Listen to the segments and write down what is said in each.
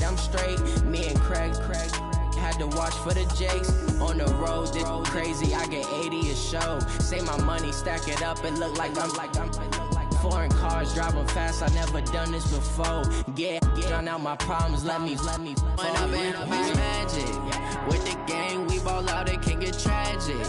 I'm straight. Me and Craig had to watch for the Jakes. On the road, this crazy, I get 80 a show. Say my money, stack it up, it look like I'm foreign cars, driving fast, I never done this before. Drown out my problems, let me When I been up is magic. With the gang, we ball out, it can get tragic.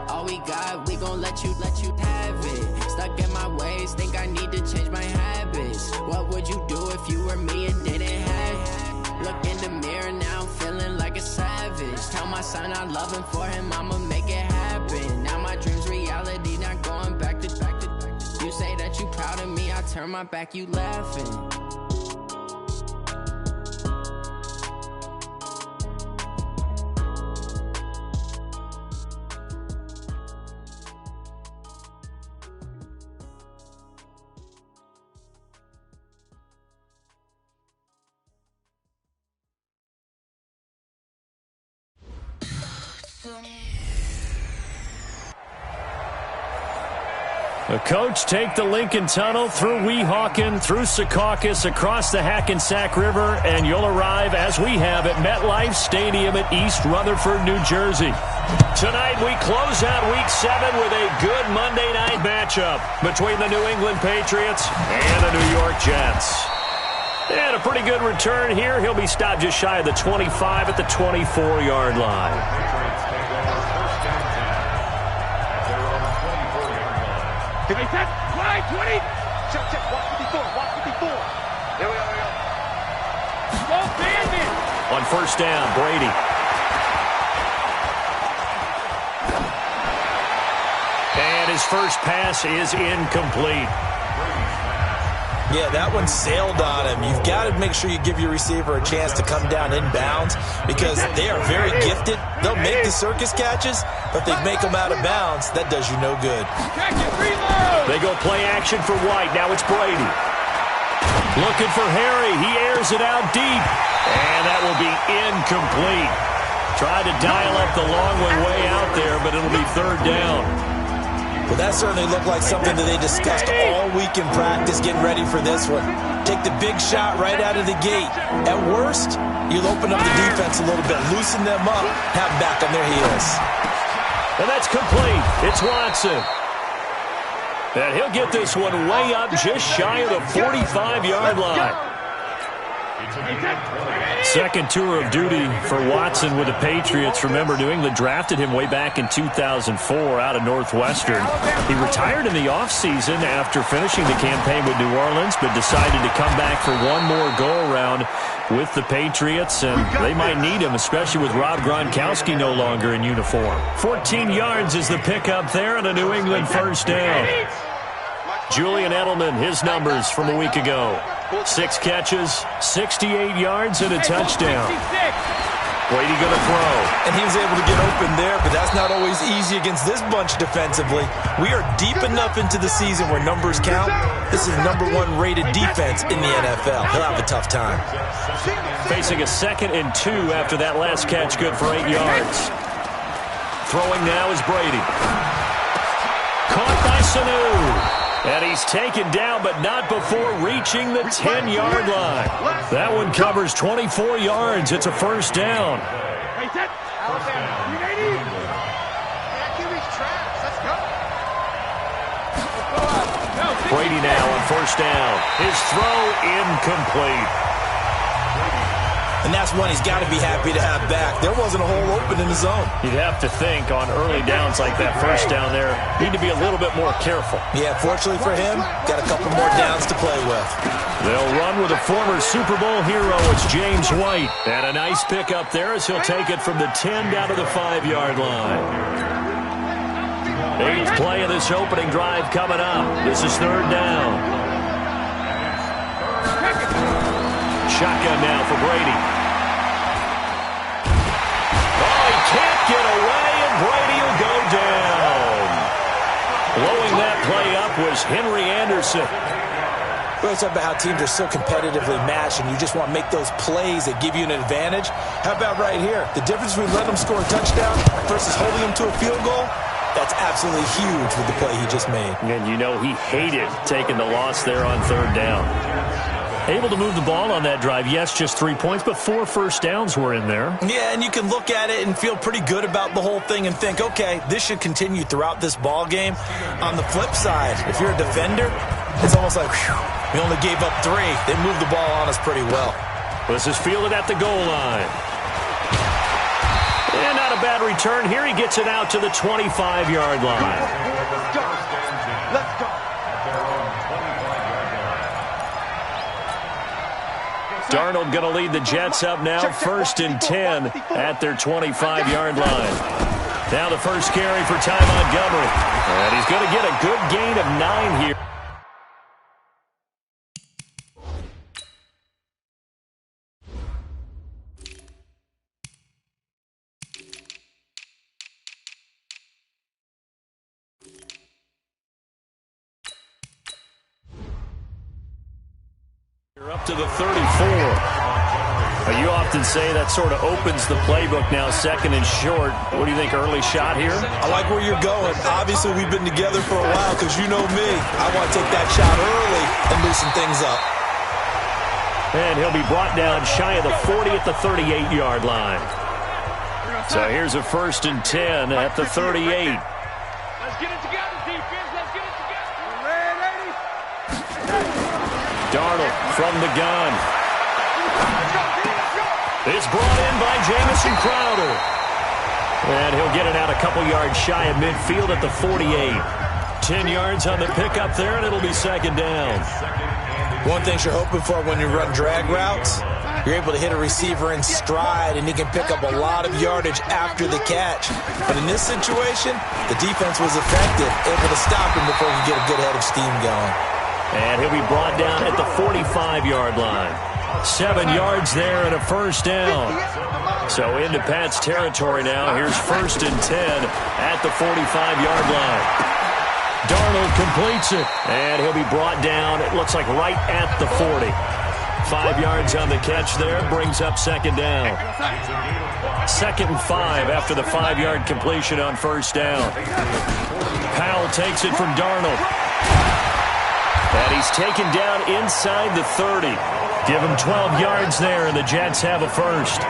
All we got, we gon' let you have it. Stuck in my ways, think I need to change my habits. What would you do if you were me and didn't have it? Look in the mirror now, I'm feeling like a savage. Tell my son I love him, for him I'ma make it happen. Now my dream's reality, not going back to. You say that you proud of me, I turn my back, you laughing. The coach take the Lincoln Tunnel through Weehawken, through Secaucus, across the Hackensack River, and you'll arrive, as we have, at MetLife Stadium at East Rutherford, New Jersey. Tonight we close out Week 7 with a good Monday night matchup between the New England Patriots and the New York Jets. And a pretty good return here. He'll be stopped just shy of the 25 at the 24-yard line. Hey, set, fly, 20. Check, watch 54, watch 54. Here we go. Go, bandit. On first down, Brady. And his first pass is incomplete. Yeah, that one sailed on him. You've got to make sure you give your receiver a chance to come down inbounds because they are very gifted. They'll make the circus catches, but they make them out of bounds. That does you no good. They go play action for White. Now it's Brady. Looking for Harry. He airs it out deep. And that will be incomplete. Tried to dial up the long one way out there, but it'll be third down. Well, that certainly looked like something that they discussed all week in practice, getting ready for this one. Take the big shot right out of the gate. At worst, you'll open up the defense a little bit, loosen them up, have them back on their heels. And that's complete. It's Watson. And he'll get this one way up just shy of the 45-yard line. Second tour of duty for Watson with the Patriots. Remember, New England drafted him way back in 2004 out of Northwestern. He retired in the offseason after finishing the campaign with New Orleans, but decided to come back for one more go-around with the Patriots, and they might need him, especially with Rob Gronkowski no longer in uniform. 14 yards is the pickup there, and a New England first down. Julian Edelman, his numbers from a week ago. 6 catches, 68 yards, and a touchdown. Brady going to throw. And he was able to get open there, but that's not always easy against this bunch defensively. We are deep enough into the season where numbers count. This is #1 rated defense in the NFL. He'll have a tough time. Facing a 2nd and 2 after that last catch, good for 8 yards. Throwing now is Brady. Caught by Sanu. And he's taken down, but not before reaching the 10-yard line. That one covers 24 yards. It's a first down. Brady now on first down. His throw incomplete. And that's one he's got to be happy to have back. There wasn't a hole open in the zone. You'd have to think on early downs like that first down there, need to be a little bit more careful. Yeah, fortunately for him, got a couple more downs to play with. They'll run with a former Super Bowl hero. It's James White. And a nice pickup there as he'll take it from the 10 down to the 5-yard line. 8th play of this opening drive coming up. This is third down. Shotgun now for Brady. Oh, he can't get away, and Brady will go down. Blowing that play up was Henry Anderson. We always talk about how teams are so competitively matched, and you just want to make those plays that give you an advantage. How about right here? The difference between letting them score a touchdown versus holding them to a field goal, that's absolutely huge with the play he just made. And you know he hated taking the loss there on third down. Able to move the ball on that drive. Yes, just 3 points, but 4 first downs were in there. Yeah, and you can look at it and feel pretty good about the whole thing and think, okay, this should continue throughout this ball game. On the flip side, if you're a defender, it's almost like, whew, we only gave up 3. They moved the ball on us pretty well. This is fielded at the goal line. And not a bad return. Here he gets it out to the 25-yard line. Let's go. Darnold going to lead the Jets up now, 1st and 10 at their 25-yard line. Now the first carry for Ty Montgomery. And he's going to get a good gain of 9 here. Up to the 34. You often say that sort of opens the playbook now, 2nd and short. What do you think, early shot here? I like where you're going. Obviously, we've been together for a while because you know me. I want to take that shot early and loosen things up. And he'll be brought down shy of the 40 at the 38-yard line. So here's a 1st and 10 at the 38. Let's get it together, defense. Let's get it together. Darnold from the gun. It's brought in by Jamison Crowder. And he'll get it out a couple yards shy of midfield at the 48. 10 yards on the pickup there, and it'll be 2nd down. One thing you're hoping for when you run drag routes, you're able to hit a receiver in stride, and he can pick up a lot of yardage after the catch. But in this situation, the defense was effective, able to stop him before he could get a good head of steam going. And he'll be brought down at the 45-yard line. 7 yards there and a 1st down. So into Pat's territory now. Here's 1st and 10 at the 45-yard line. Darnold completes it. And he'll be brought down, it looks like right at the 40. 5 yards on the catch there. Brings up 2nd down. 2nd and 5 after the 5-yard completion on 1st down. Powell takes it from Darnold. And he's taken down inside the 30. Give him 12 yards there, and the Jets have a 1st.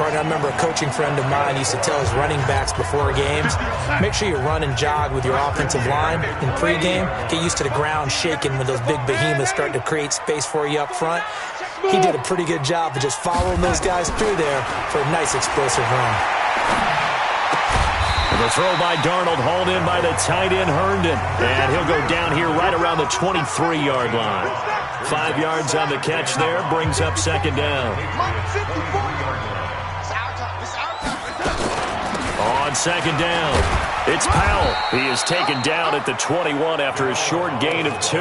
I remember a coaching friend of mine used to tell his running backs before games, make sure you run and jog with your offensive line in pregame. Get used to the ground shaking when those big behemoths start to create space for you up front. He did a pretty good job of just following those guys through there for a nice explosive run. The throw by Darnold, hauled in by the tight end Herndon. And he'll go down here right around the 23-yard line. 5 yards on the catch there, brings up 2nd down. On 2nd down, it's Powell. He is taken down at the 21 after a short gain of 2.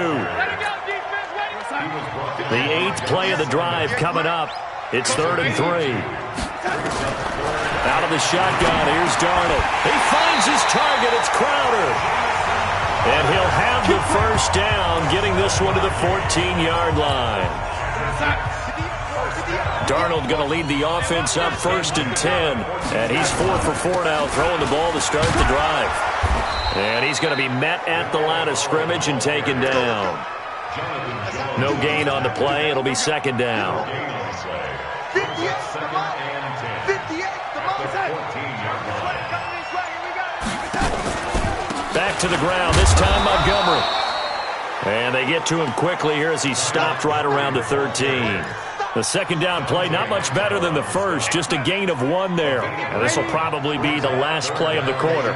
The 8th play of the drive coming up. It's 3rd and 3. Out of the shotgun, here's Darnold. He finds his target, it's Crowder. And he'll have the 1st down, getting this one to the 14-yard line. Darnold going to lead the offense up 1st and 10. And he's 4 for 4 now, throwing the ball to start the drive. And he's going to be met at the line of scrimmage and taken down. No gain on the play. It'll be 2nd down. Back to the ground, this time Montgomery. And they get to him quickly here as he's stopped right around the 13. The 2nd down play, not much better than the first, just a gain of 1 there. And this will probably be the last play of the quarter.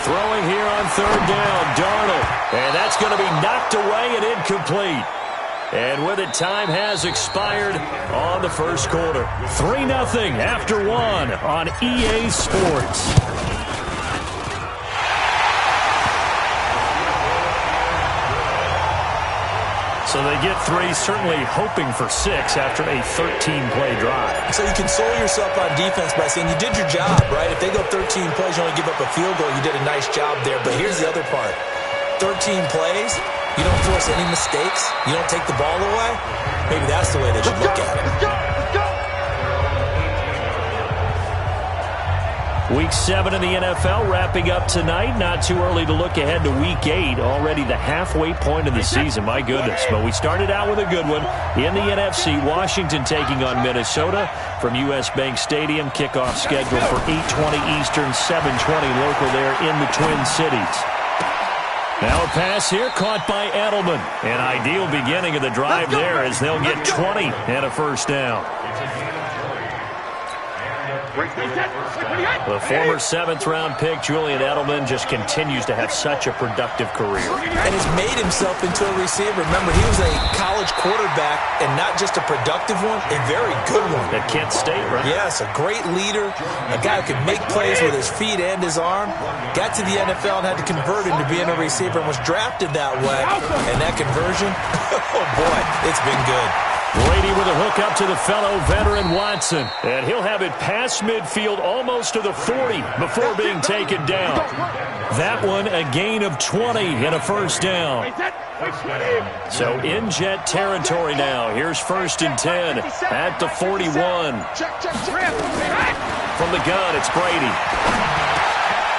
Throwing here on 3rd down, Darnold. And that's going to be knocked away and incomplete. And with it, time has expired on the first quarter. 3-0 after 1 on EA Sports. So they get 3, certainly hoping for 6 after a 13-play drive. So you console yourself on defense by saying you did your job, right? If they go 13 plays, you only give up a field goal, you did a nice job there. But here's the other part. 13 plays, you don't force any mistakes, you don't take the ball away. Maybe that's the way they should look at it. Week 7 in the NFL wrapping up tonight. Not too early to look ahead to Week 8. Already the halfway point of the season. My goodness. But we started out with a good one. In the NFC, Washington taking on Minnesota from U.S. Bank Stadium. Kickoff scheduled for 8:20 Eastern, 7:20 local there in the Twin Cities. Now a pass here caught by Edelman. An ideal beginning of the drive there as they'll get 20 and a first down. The former 7th-round pick, Julian Edelman, just continues to have such a productive career. And has made himself into a receiver. Remember, he was a college quarterback, and not just a productive one, a very good one. At Kent State, right? Yes, a great leader, a guy who could make plays with his feet and his arm. Got to the NFL and had to convert into being a receiver and was drafted that way. And that conversion, oh boy, it's been good. Brady with a hook up to the fellow veteran Watson. And he'll have it past midfield almost to the 40 before being taken down. That one a gain of 20 and a first down. So in jet territory now. Here's 1st and 10 at the 41. From the gun, it's Brady.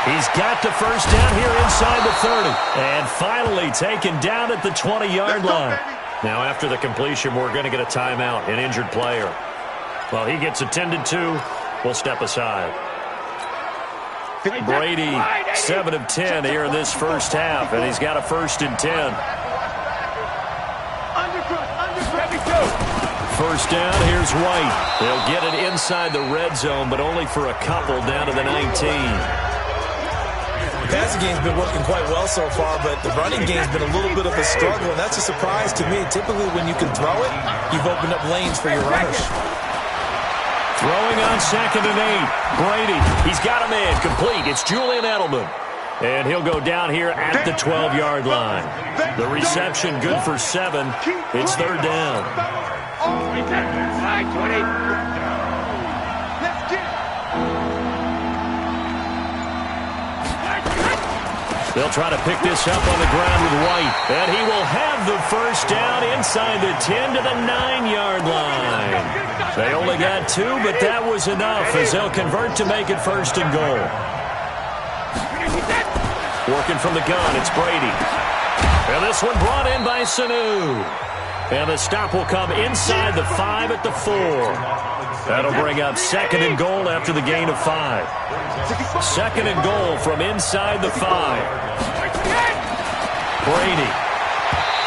He's got the first down here inside the 30. And finally taken down at the 20-yard line. Now, after the completion, we're going to get a timeout, an injured player. Well, he gets attended to. We'll step aside. Brady, 7 of 10 here in this first half, and he's got a 1st and 10. First down, here's White. They'll get it inside the red zone, but only for a couple down to the 19. The passing game's been working quite well so far, but the running game's been a little bit of a struggle, and that's a surprise to me. Typically, when you can throw it, you've opened up lanes for your runners. Throwing on 2nd and 8. Brady, he's got a man complete. It's Julian Edelman. And he'll go down here at the 12-yard line. The reception good for 7. It's 3rd down. They'll try to pick this up on the ground with White. And he will have the first down inside the 10 to the 9-yard line. They only got 2, but that was enough as they'll convert to make it 1st and goal. Working from the gun, it's Brady. And this one brought in by Sanu. And the stop will come inside the 5 at the 4. That'll bring up 2nd and goal after the gain of 5. 2nd and goal from inside the 5. Brady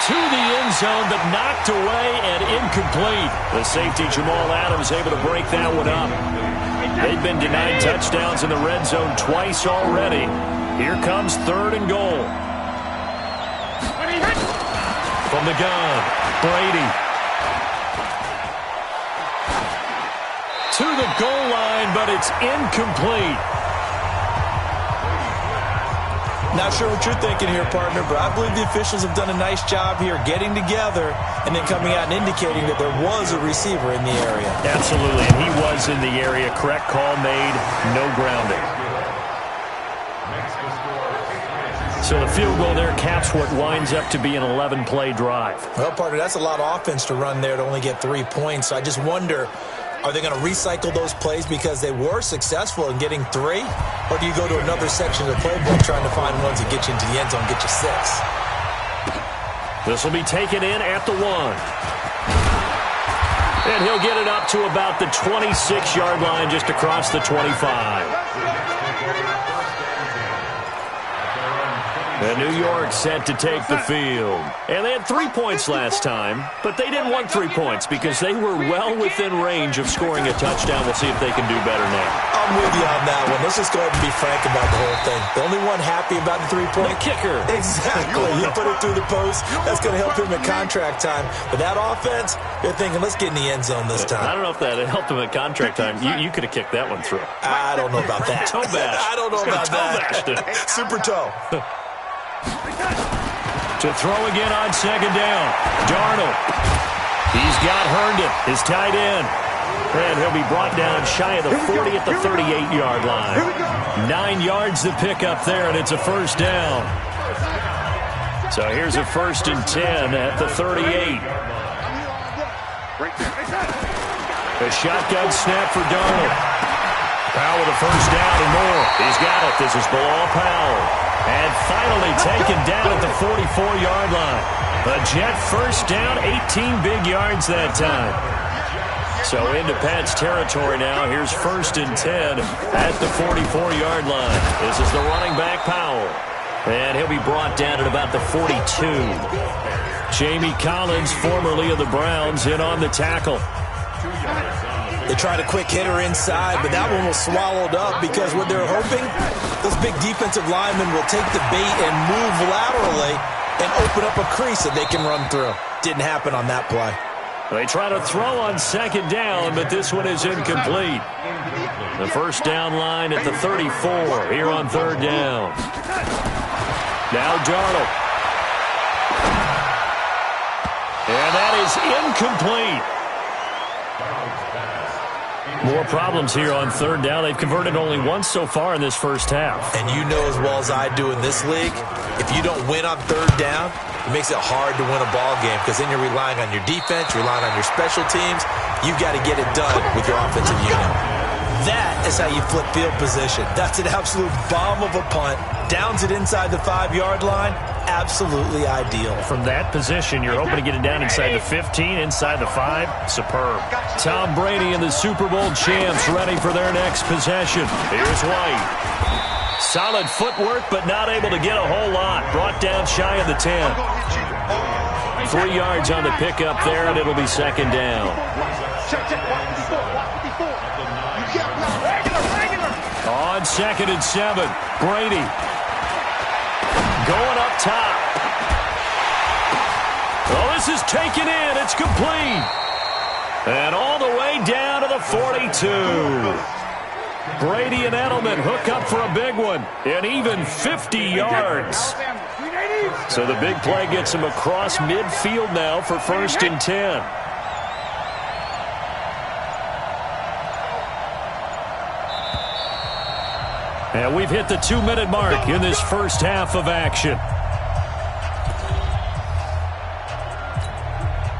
to the end zone, but knocked away and incomplete. The safety, Jamal Adams, able to break that one up. They've been denied touchdowns in the red zone twice already. Here comes 3rd and goal. From the gun, Brady. To the goal line, but it's incomplete. Not sure what you're thinking here, partner, but I believe the officials have done a nice job here getting together and then coming out and indicating that there was a receiver in the area. Absolutely, and he was in the area. Correct call made, no grounding. So the field goal there caps what winds up to be an 11-play drive. Well, partner, that's a lot of offense to run there to only get 3 points. So I just wonder, are they going to recycle those plays because they were successful in getting 3? Or do you go to another section of the playbook trying to find ones that get you into the end zone, get you 6? This will be taken in at the 1. And he'll get it up to about the 26-yard line just across the 25. And New York set to take the field. And they had 3 points last time, but they didn't want 3 points because they were well within range of scoring a touchdown. We'll see if they can do better now. I'm with you on that one. Let's just go ahead and be frank about the whole thing. The only one happy about the 3-point? The kicker. Exactly. You put it through the post. That's going to help him at contract time. But that offense, they're thinking, let's get in the end zone this time. I don't know if that helped him at contract time. You could have kicked that one through. I don't know about that. Toe bash. I don't know about that. Super toe. To throw again on 2nd down. Darnold. He's got Herndon, his tight end. And he'll be brought down shy of the 40 at the 38-yard line. 9 yards to pick up there, and it's a first down. So here's a 1st and 10 at the 38. A shotgun snap for Darnold. Powell with a first down and more. He's got it. This is Bilal Powell. And finally taken down at the 44-yard line. A Jet first down, 18 big yards that time. So into Pat's territory now. Here's 1st and 10 at the 44-yard line. This is the running back, Powell. And he'll be brought down at about the 42. Jamie Collins, formerly of the Browns, in on the tackle. They tried a quick hitter inside, but that one was swallowed up because what they're hoping, those big defensive linemen will take the bait and move laterally and open up a crease that they can run through. Didn't happen on that play. They try to throw on 2nd down, but this one is incomplete. The first down line at the 34 here on 3rd down. Now Darnold. And that is incomplete. More problems here on 3rd down. They've converted only once so far in this first half. And you know as well as I do in this league, if you don't win on 3rd down, it makes it hard to win a ball game because then you're relying on your defense, you're relying on your special teams. You've got to get it done with your offensive unit. That is how you flip field position. That's an absolute bomb of a punt. Downs it inside the 5-yard line. Absolutely ideal. From that position, you're hoping to get it down inside the 15, inside the 5. Superb. Tom Brady and the Super Bowl champs ready for their next possession. Here's White. Solid footwork, but not able to get a whole lot. Brought down shy of the 10. 3 yards on the pickup there, and it'll be 2nd down. On 2nd and 7, Brady. Going up top. Oh, this is taken in. It's complete. And all the way down to the 42. Brady and Edelman hook up for a big one. And even 50 yards. So the big play gets him across midfield now for 1st and 10. And we've hit the 2-minute mark in this first half of action.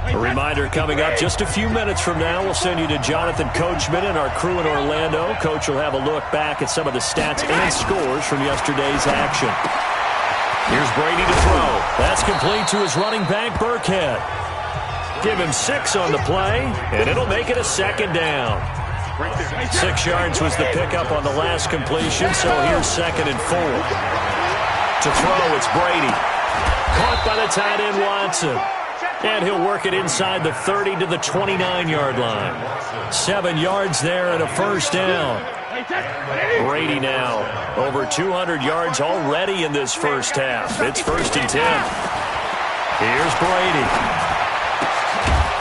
A reminder coming up just a few minutes from now, we'll send you to Jonathan Coachman and our crew in Orlando. Coach will have a look back at some of the stats and scores from yesterday's action. Here's Brady to throw. That's complete to his running back, Burkhead. Give him 6 on the play, and it'll make it a 2nd down. 6 yards was the pickup on the last completion, so here's 2nd and 4. To throw, it's Brady. Caught by the tight end, Watson. And he'll work it inside the 30 to the 29-yard line. 7 yards there and a first down. Brady now over 200 yards already in this first half. It's 1st and 10. Here's Brady.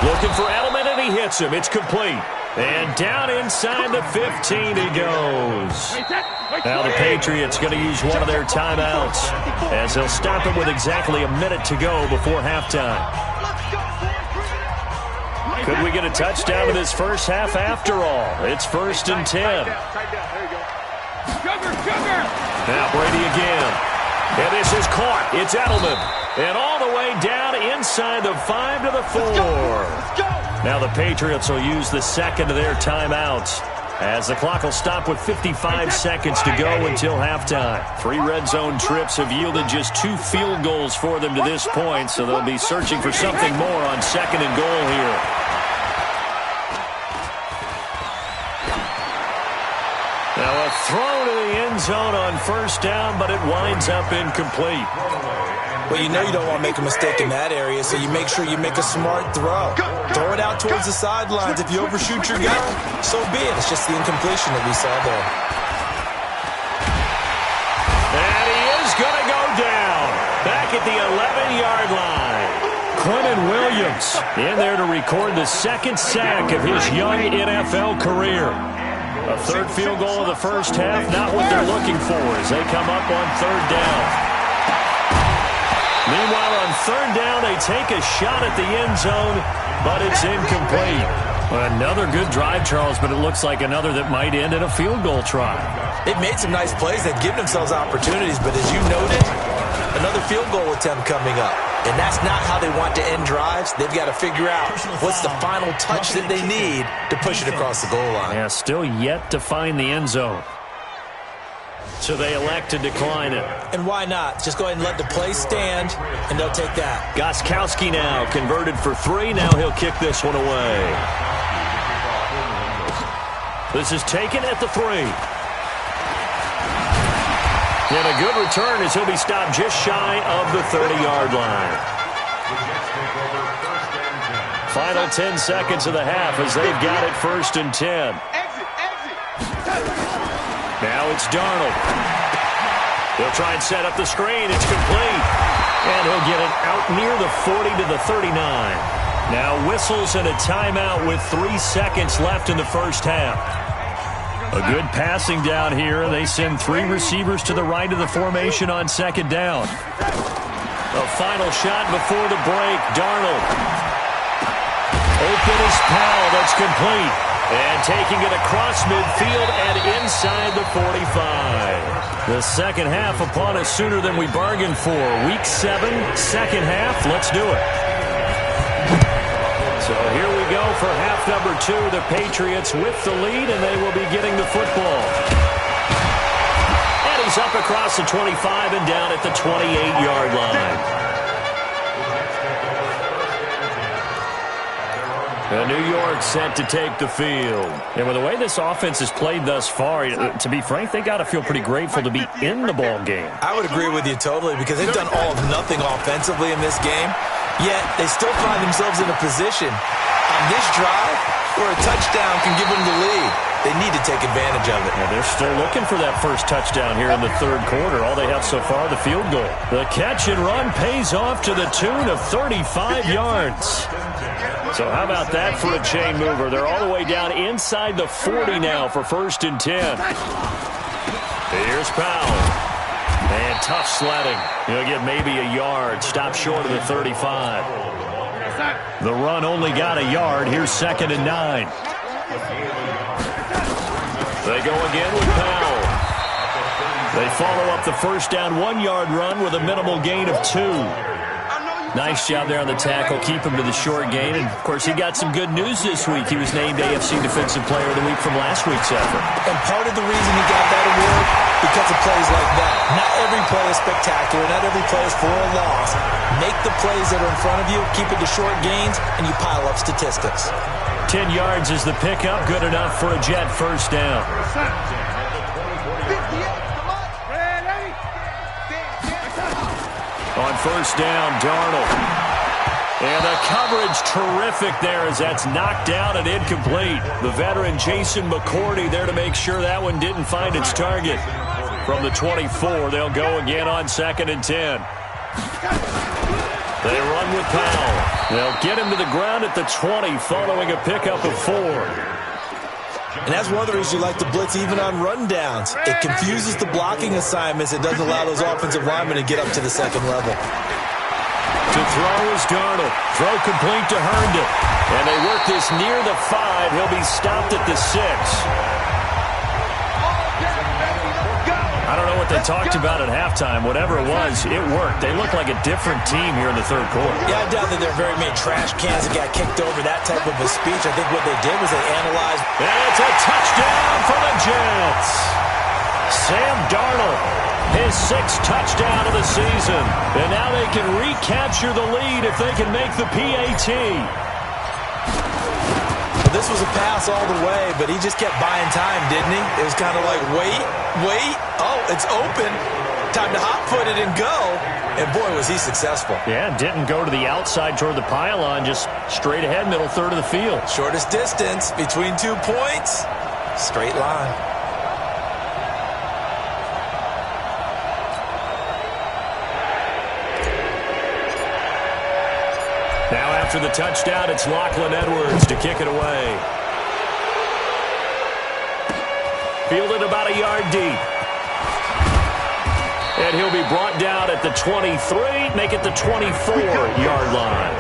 Looking for Edelman, and he hits him. It's complete. And down inside the 15 he goes. Now the Patriots going to use one of their timeouts as they'll stop him with exactly a minute to go before halftime. Could we get a touchdown in this first half after all? It's 1st and 10. Now Brady again. And this is caught. It's Edelman. And all the way down inside the 5 to the 4. Now the Patriots will use the 2nd of their timeouts as the clock will stop with 55 seconds to go until halftime. 3 red zone trips have yielded just 2 field goals for them to this point, so they'll be searching for something more on 2nd and goal here. Now a throw to the end zone on 1st down, but it winds up incomplete. Well, you know you don't want to make a mistake in that area, so you make sure you make a smart throw. Throw it out towards the sidelines. If you overshoot your guy, so be it. It's just the incompletion that we saw there. And he is going to go down back at the 11-yard line. Quentin Williams in there to record the 2nd sack of his young NFL career. A 3rd field goal of the first half, not what they're looking for as they come up on 3rd down. Meanwhile, on 3rd down, they take a shot at the end zone, but it's incomplete. Another good drive, Charles, but it looks like another that might end in a field goal try. They've made some nice plays. They've given themselves opportunities, but as you noted, another field goal attempt coming up. And that's not how they want to end drives. They've got to figure out what's the final touch that they need to push it across the goal line. Yeah, still yet to find the end zone. So they elect to decline it. And why not? Just go ahead and let the play stand, and they'll take that. Gostkowski now converted for 3. Now he'll kick this one away. This is taken at the 3. And a good return as he'll be stopped just shy of the 30-yard line. Final 10 seconds of the half as they've got it 1st and 10. Now it's Darnold. He'll try and set up the screen. It's complete. And he'll get it out near the 40 to the 39. Now whistles and a timeout with 3 seconds left in the first half. A good passing down here. They send 3 receivers to the right of the formation on 2nd down. A final shot before the break. Darnold. Open is Powell. That's complete. And taking it across midfield and inside the 45. The second half upon us sooner than we bargained for. Week 7, second half. Let's do it. So here we go for half number 2. The Patriots with the lead, and they will be getting the football. And he's up across the 25 and down at the 28-yard line. New York set to take the field. And with the way this offense has played thus far, to be frank, they got to feel pretty grateful to be in the ball game. I would agree with you totally because they've done all of nothing offensively in this game, yet they still find themselves in a position on this drive where a touchdown can give them the lead. They need to take advantage of it. Yeah, they're still looking for that first touchdown here in the 3rd quarter. All they have so far, the field goal. The catch and run pays off to the tune of 35 yards. So how about that for a chain mover? They're all the way down inside the 40 now for 1st and 10. Here's Powell. And tough sledding. He'll get maybe a yard. Stop short of the 35. The run only got a yard. Here's 2nd and 9. They go again with Powell. They follow up the first down 1-yard run with a minimal gain of 2. Nice job there on the tackle. Keep him to the short gain. And, of course, he got some good news this week. He was named AFC Defensive Player of the Week from last week's effort. And part of the reason he got that award, because of plays like that. Not every play is spectacular. Not every play is for a loss. Make the plays that are in front of you, keep it to short gains, and you pile up statistics. 10 yards is the pickup. Good enough for a Jet first down. On first down, Darnold. And the coverage terrific there as that's knocked down and incomplete. The veteran Jason McCourty there to make sure that one didn't find its target. From the 24, they'll go again on 2nd and 10. They run with Powell. They'll get him to the ground at the 20 following a pickup of 4. And that's one of the reasons you like to blitz even on rundowns. It confuses the blocking assignments. It doesn't allow those offensive linemen to get up to the 2nd level. To throw is Darnold. Throw complete to Herndon. And they work this near the 5. He'll be stopped at the 6. I don't know what they talked about at halftime. Whatever it was, it worked. They look like a different team here in the 3rd quarter. Yeah, I doubt that there are very many trash cans that got kicked over that type of a speech. I think what they did was they analyzed. And it's a touchdown for the Jets. Sam Darnold, his 6th touchdown of the season. And now they can recapture the lead if they can make the PAT. Well, this was a pass all the way, but he just kept buying time, didn't he? It was kind of like, wait. Oh, it's open. Time to hot-foot it and go. And, boy, was he successful. Yeah, didn't go to the outside toward the pylon, just straight ahead, middle third of the field. Shortest distance between 2 points. Straight line. Now after the touchdown, it's Lachlan Edwards to kick it away. Fielded about a yard deep. And he'll be brought down at the 23, make it the 24-yard line.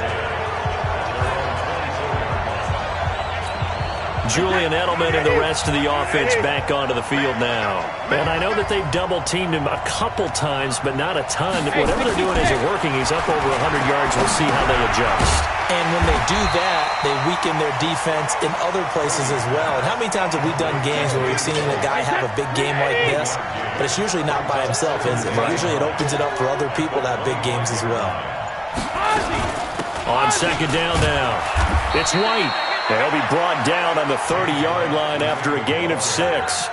Julian Edelman and the rest of the offense back onto the field now. And I know that they've double-teamed him a couple times, but not a ton. Whatever they're doing isn't working. He's up over 100 yards. We'll see how they adjust. And when they do that, they weaken their defense in other places as well. And how many times have we done games where we've seen a guy have a big game like this, but it's usually not by himself, is it? Usually it opens it up for other people to have big games as well. On second down now, it's White. They'll be brought down on the 30-yard line after a gain of 6.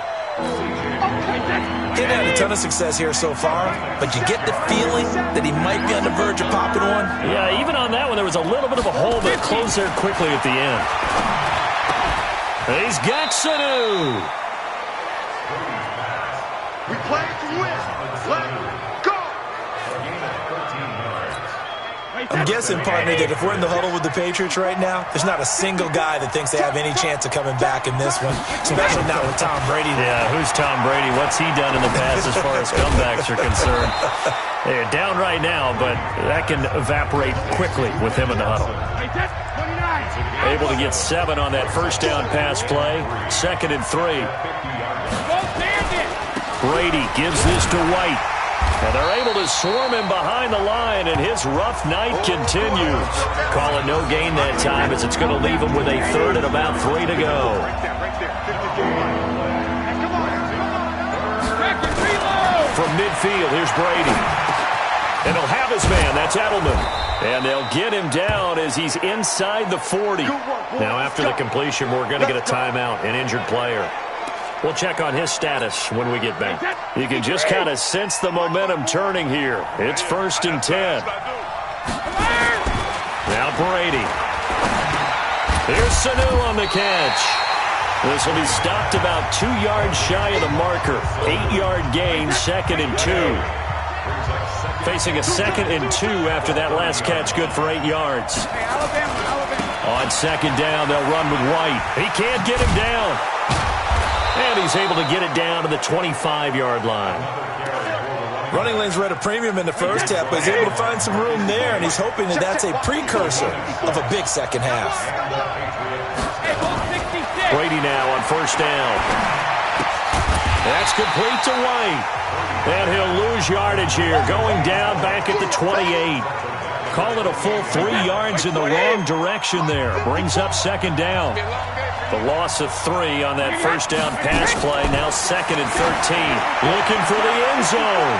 He's had a ton of success here so far, but you get the feeling that he might be on the verge of popping one. Yeah, even on that one, there was a little bit of a hole that closed there quickly at the end. He's got Sanu. We play to win. Let's go. I'm guessing, partner, that if we're in the huddle with the Patriots right now, there's not a single guy that thinks they have any chance of coming back in this one, especially not with Tom Brady. Yeah, who's Tom Brady? What's he done in the past as far as comebacks are concerned? They're down right now, but that can evaporate quickly with him in the huddle. Able to get 7 on that first down pass play. 2nd and 3. Brady gives this to White. And they're able to swarm him behind the line, and his rough night continues. Call it no gain that time, as it's going to leave him with a 3rd and about 3 to go. From midfield, here's Brady. And he'll have his man. That's Edelman. And they'll get him down as he's inside the 40. Now, after the completion, we're going to get a timeout, an injured player. We'll check on his status when we get back. You can just kind of sense the momentum turning here. It's 1st and 10. Now Brady. Here's Sanu on the catch. This will be stopped about 2 yards shy of the marker. 8-yard gain, 2nd and 2. Facing a 2nd and 2 after that last catch, good for 8 yards. On 2nd down, they'll run with White. He can't get him down. And he's able to get it down to the 25-yard line. Running lanes were at a premium in the first half, but he's able to find some room there, and he's hoping that that's a precursor of a big second half. Brady now on 1st down. That's complete to White. And he'll lose yardage here, going down back at the 28. Call it a full 3 yards in the wrong direction there. Brings up 2nd down. The loss of 3 on that 1st down pass play. Now 2nd and 13. Looking for the end zone.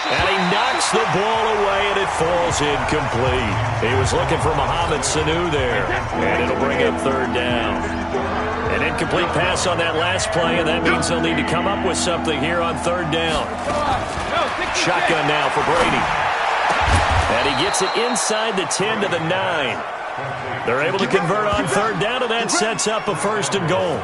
And he knocks the ball away, and it falls incomplete. He was looking for Mohamed Sanu there. And it'll bring up 3rd down. An incomplete pass on that last play, and that means they'll need to come up with something here on 3rd down. Shotgun now for Brady. And he gets it inside the 10 to the 9. They're able to convert on 3rd down, and that sets up a 1st and goal.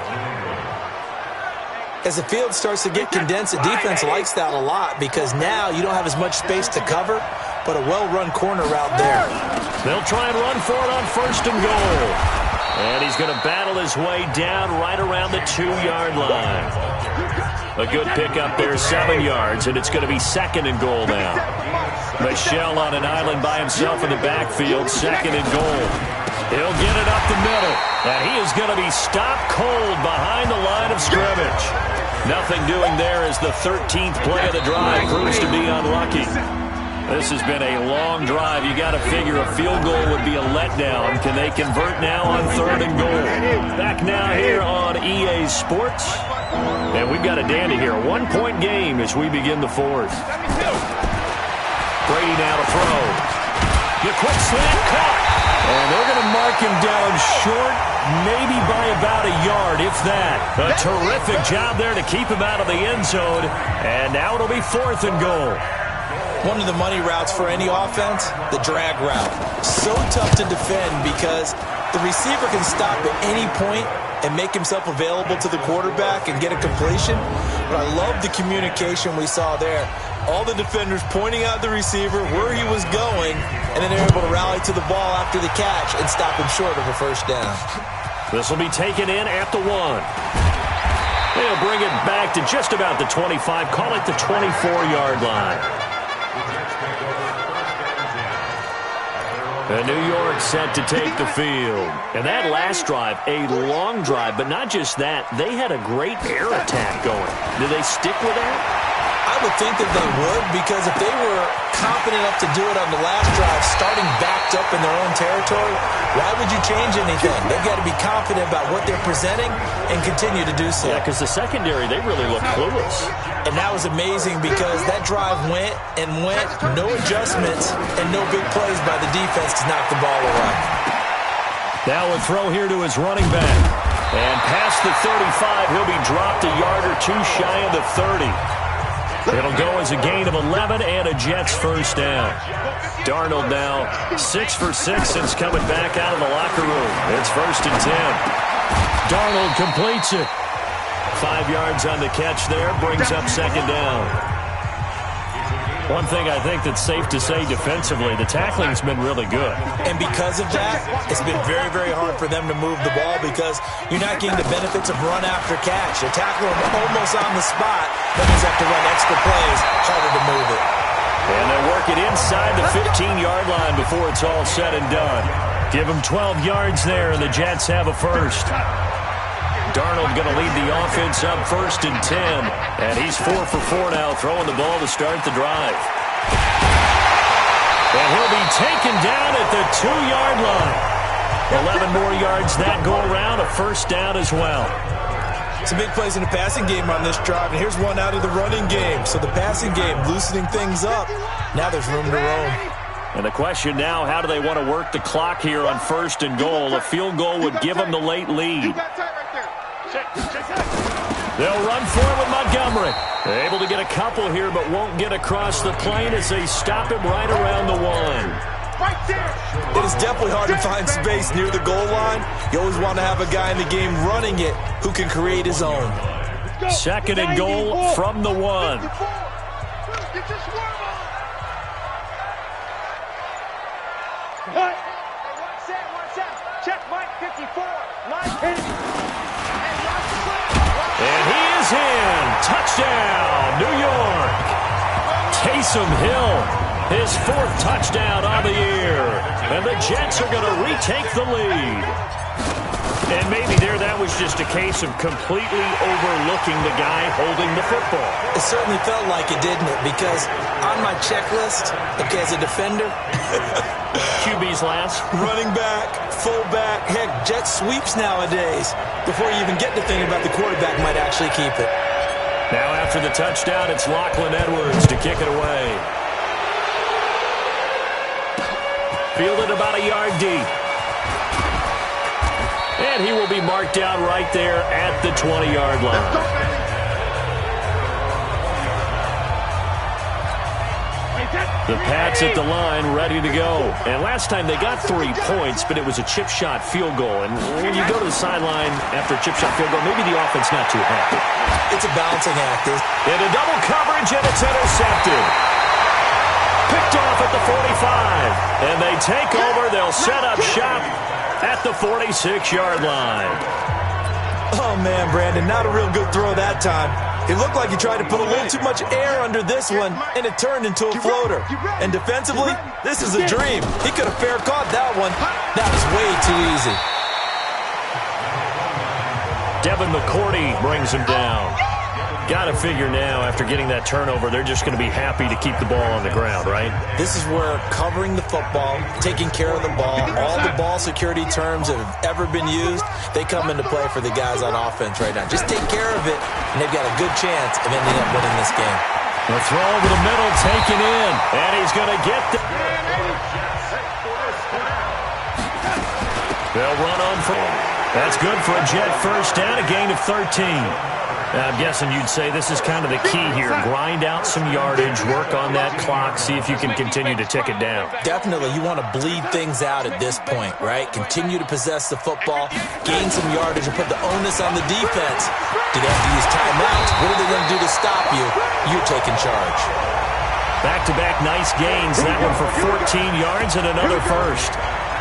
As the field starts to get condensed, the defense likes that a lot because now you don't have as much space to cover, but a well-run corner route there. They'll try and run for it on 1st and goal. And he's going to battle his way down right around the 2-yard line. A good pickup there, 7 yards, and it's going to be 2nd and goal now. Michel on an island by himself in the backfield, 2nd and goal. He'll get it up the middle, and he is going to be stopped cold behind the line of scrimmage. Nothing doing there as the 13th play of the drive proves to be unlucky. This has been a long drive. You got to figure a field goal would be a letdown. Can they convert now on 3rd and goal? Back now here on EA Sports. And we've got a dandy here. A 1-point game as we begin the 4th. Brady now to throw. The quick slant caught. And they're going to mark him down short, maybe by about a yard, if that. A terrific job there to keep him out of the end zone. And now it'll be 4th and goal. One of the money routes for any offense, the drag route. So tough to defend because the receiver can stop at any point and make himself available to the quarterback and get a completion. But I love the communication we saw there. All the defenders pointing out the receiver where he was going, and then they're able to rally to the ball after the catch and stop him short of a 1st down. This will be taken in at the 1. They'll bring it back to just about the 25, call it the 24-yard line. And New York set to take the field. And that last drive, a long drive, but not just that. They had a great air attack going. Do they stick with that? I would think that they would, because if they were confident enough to do it on the last drive, starting backed up in their own territory, why would you change anything? They've got to be confident about what they're presenting and continue to do so. Yeah, because the secondary, they really look clueless. And that was amazing because that drive went and went, no adjustments, and no big plays by the defense to knock the ball away. Now a throw here to his running back. And past the 35, he'll be dropped a yard or two shy of the 30. It'll go as a gain of 11 and a Jets first down. Darnold now 6 for 6 since coming back out of the locker room. It's 1st and 10. Darnold completes it. 5 yards on the catch there, brings up 2nd down. One thing I think that's safe to say defensively, the tackling's been really good. And because of that, it's been very, very hard for them to move the ball because you're not getting the benefits of run after catch. They tackle them almost on the spot. That means they have to run extra plays, harder to move it. And they work it inside the 15-yard line before it's all said and done. Give them 12 yards there, and the Jets have a first. Darnold going to lead the offense up 1st and 10. And he's 4 for 4 now, throwing the ball to start the drive. And he'll be taken down at the 2-yard line. 11 more yards that go around, a first down as well. Some big plays in the passing game on this drive, and here's one out of the running game. So the passing game loosening things up. Now there's room to roam. And the question now, how do they want to work the clock here on 1st and goal? A field goal would give them the late lead. They'll run for it with Montgomery. They're able to get a couple here, but won't get across the plane as they stop him right around the 1. It is definitely hard to find space near the goal line. You always want to have a guy in the game running it who can create his own. 2nd and goal from the 1. Check Mike 54. Line hit. And he is in. Touchdown, New York. Taysom Hill, his 4th touchdown of the year. And the Jets are going to retake the lead. And maybe that was just a case of completely overlooking the guy holding the football. It certainly felt like it, didn't it? Because on my checklist, okay, as a defender, QB's last. running back, fullback, heck, jet sweeps nowadays. Before you even get to thinking about the quarterback might actually keep it. Now after the touchdown, it's Lachlan Edwards to kick it away. Fielded about a yard deep. And he will be marked down right there at the 20-yard line. The Pats at the line, ready to go. And last time they got 3 points, but it was a chip shot field goal. And when you go to the sideline after a chip shot field goal, maybe the offense not too happy. It's a balancing act. Into double coverage, and it's intercepted. Picked off at the 45. And they take over. They'll set up shop at the 46-yard line. Oh, man, Brandon, not a real good throw that time. It looked like he tried to put a little too much air under this one, and it turned into a floater. And defensively, this is a dream. He could have fair caught that one. That was way too easy. Devin McCourty brings him down. Got to figure now, after getting that turnover, they're just going to be happy to keep the ball on the ground, right? This is where covering the football, taking care of the ball, all the ball security terms that have ever been used, they come into play for the guys on offense right now. Just take care of it, and they've got a good chance of ending up winning this game. The throw over the middle, taken in, and he's going to get the... They'll run on for him. That's good for a Jet first down, a gain of 13. I'm guessing you'd say this is kind of the key here. Grind out some yardage, work on that clock, see if you can continue to tick it down. Definitely. You want to bleed things out at this point, right? Continue to possess the football, gain some yardage, and put the onus on the defense. Do they have to use timeouts? What are they going to do to stop you? You're taking charge. Back-to-back nice gains. That one for 14 yards and another first.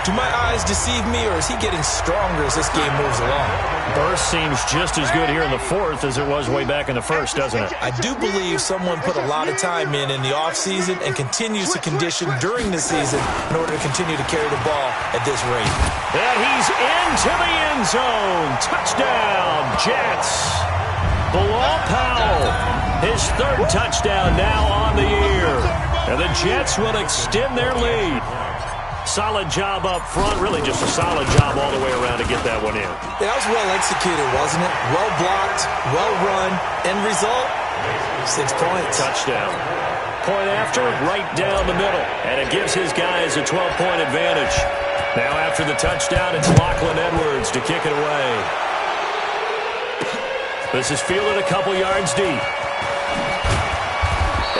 Do my eyes deceive me, or is he getting stronger as this game moves along? Burst seems just as good here in the fourth as it was way back in the first, doesn't it? I do believe someone put a lot of time in the offseason and continues to condition during the season in order to continue to carry the ball at this rate. And he's into the end zone. Touchdown, Jets. Bilal Powell, his third touchdown now on the year. And the Jets will extend their lead. Solid job up front, really just a solid job all the way around to get that one in. That was well executed, wasn't it? Well blocked, well run. End result, 6 points. Touchdown. Point after, right down the middle. And it gives his guys a 12-point advantage. Now after the touchdown, it's Lachlan Edwards to kick it away. This is fielded a couple yards deep.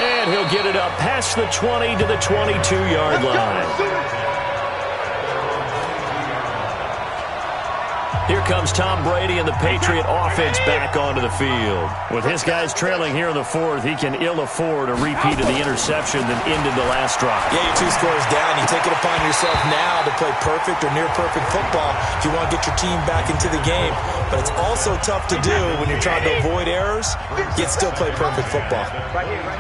And he'll get it up past the 20 to the 22-yard line. Here comes Tom Brady and the Patriot offense back onto the field. With his guys trailing here in the fourth, he can ill afford a repeat of the interception that ended the last drive. Yeah, you're 2 scores down. You take it upon yourself now to play perfect or near-perfect football if you want to get your team back into the game. But it's also tough to do when you're trying to avoid errors, yet still play perfect football.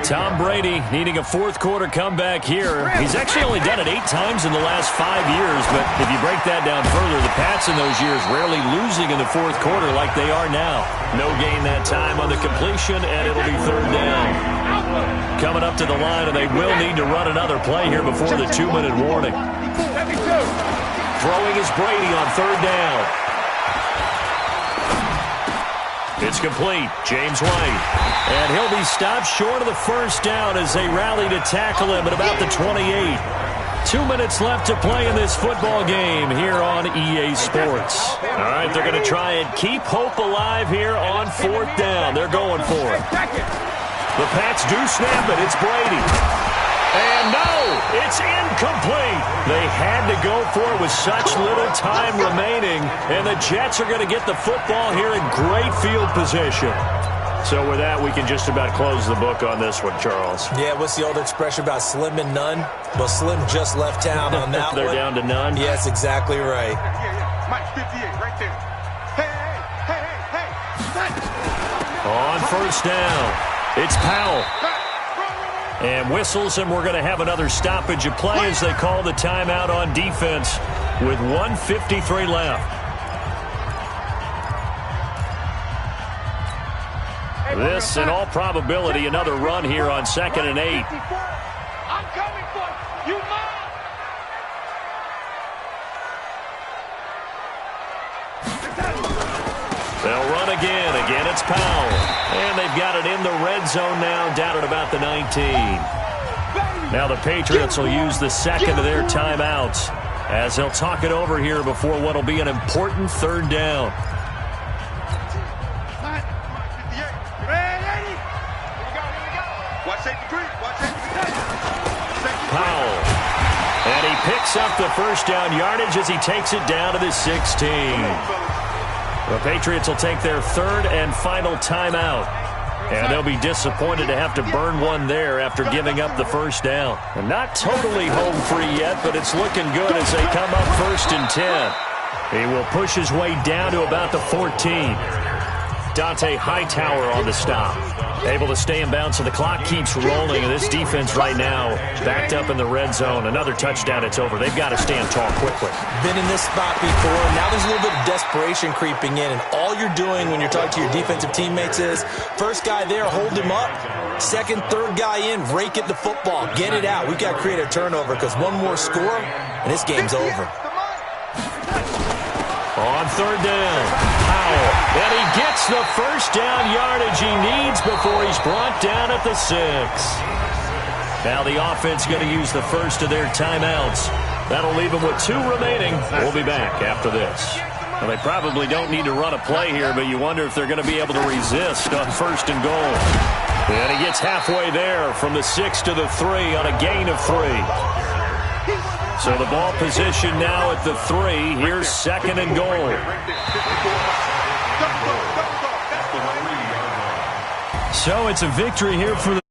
Tom Brady needing a fourth-quarter comeback here. He's actually only done it 8 times in the last 5 years, but if you break that down further, the Pats in those years rarely losing in the fourth quarter like they are now. No gain that time on the completion, and it'll be third down. Coming up to the line, and they will need to run another play here before the 2-minute warning. Throwing is Brady on third down. It's complete. James White. And he'll be stopped short of the first down as they rally to tackle him at about the 28. 2 minutes left to play in this football game here on EA Sports. All right, they're going to try and keep hope alive here on fourth down. They're going for it. The Pats do snap it. It's Brady. And no, it's incomplete. They had to go for it with such little time remaining, and the Jets are going to get the football here in great field position. So with that, we can just about close the book on this one, Charles. Yeah, what's the old expression about slim and none? Well, Slim just left town on that They're one. down to none? Yes, exactly right. Mike 58 right there. Hey. On first down, it's Powell. And whistles, and we're going to have another stoppage of play as they call the timeout on defense with 1:53 left. This, in all probability, another run here on 2nd and 8. I'm coming for you, mom. They'll run again. Again, it's Powell. And they've got it in the red zone now, down at about the 19. Now the Patriots will use the second of their timeouts as they'll talk it over here before what will be an important third down. Powell. And he picks up the first down yardage as he takes it down to the 16. The Patriots will take their third and final timeout. And they'll be disappointed to have to burn one there after giving up the first down. And not totally home free yet, but it's looking good as they come up 1st and 10. He will push his way down to about the 14. Dante Hightower on the stop. Able to stay in bounds, so the clock keeps rolling. And this defense right now backed up in the red zone. Another touchdown, it's over. They've got to stand tall quickly. Been in this spot before. Now there's a little bit of desperation creeping in. And all you're doing when you're talking to your defensive teammates is, first guy there, hold him up. Second, third guy in, rake at the football. Get it out. We've got to create a turnover because one more score, and this game's over. On third down, Powell. And he gets the first down yardage he needs before he's brought down at the 6. Now the offense going to use the first of their timeouts. That'll leave them with 2 remaining. We'll be back after this. Well, they probably don't need to run a play here, but you wonder if they're going to be able to resist on 1st and goal. And he gets halfway there from the 6 to the 3 on a gain of 3. So the ball position now at the 3. Here's 2nd and goal. So it's a victory here for the